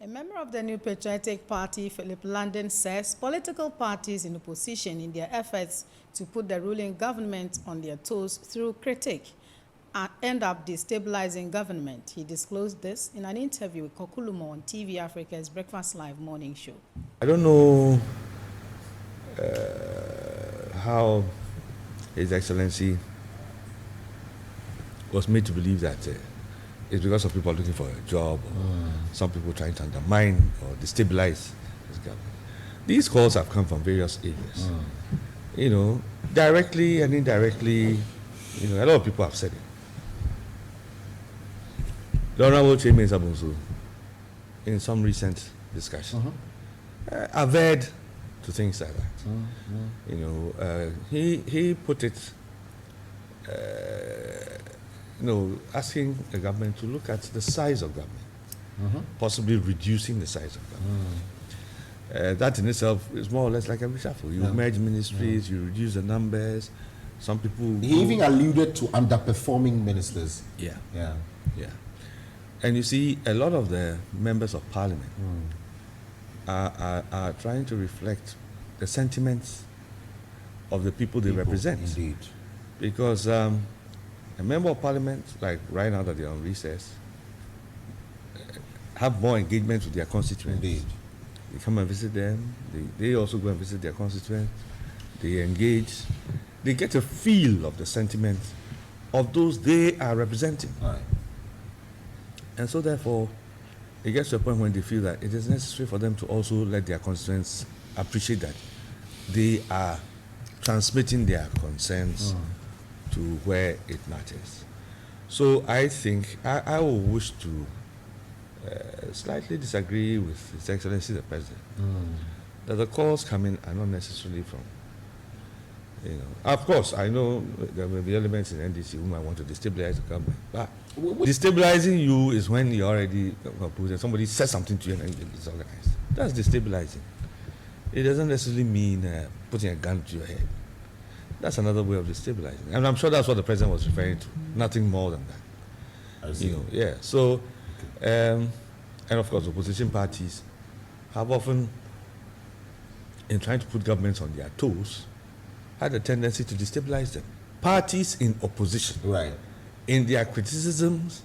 A member of the New Patriotic Party, Philip London, says political parties in opposition in their efforts to put the ruling government on their toes through critique end up destabilizing government. He disclosed this in an interview with Kokulumo on TV Africa's Breakfast Live morning show. I don't know how His Excellency was made to believe that it's because of people looking for a job, or some people trying to undermine or destabilize this government. These calls have come from various areas. You know, directly and indirectly, you know, a lot of people have said it. The Honorable Chairman Sabunsu, in some recent discussion, averred to things like that. You know, he put it, you know, asking the government to look at the size of government, possibly reducing the size of government. That in itself is more or less like a reshuffle. You merge ministries, you reduce the numbers. Some people. He even alluded to underperforming ministers. Yeah. Yeah. Yeah. And you see, a lot of the members of parliament are trying to reflect the sentiments of the people they represent. Indeed. Because a member of parliament, like right now that they're on recess, have more engagement with their constituents. Indeed. They come and visit them. They also go and visit their constituents. They engage. They get a feel of the sentiment of those they are representing. Right. And so therefore, it gets to a point when they feel that it is necessary for them to also let their constituents appreciate that they are transmitting their concerns to where it matters. So I think I will wish to slightly disagree with His Excellency the President that the calls coming are not necessarily from, you know, of course I know there will be elements in NDC who might want to destabilize the government, but destabilizing you is when you already composed and somebody says something to you and it's disorganized. That's destabilizing. It doesn't necessarily mean putting a gun to your head. That's another way of destabilizing, and I'm sure that's what the president was referring to. Nothing more than that. I see. You know, yeah. So, and of course, opposition parties have often, in trying to put governments on their toes, had a tendency to destabilize them. Parties in opposition, Right. in their criticisms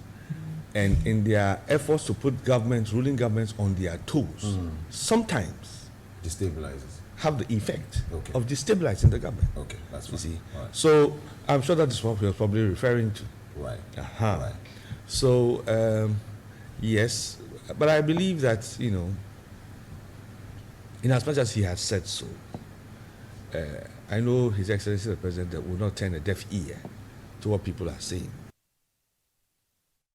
and in their efforts to put governments, ruling governments, on their toes, sometimes Destabilizes. have the effect Okay. of destabilizing the government. Okay, that's You fine. see, Right. so I'm sure that is what he was probably referring to. Right. Right. So yes, but I believe that, you know, in as much as he has said so, I know His Excellency the President will not turn a deaf ear to what people are saying.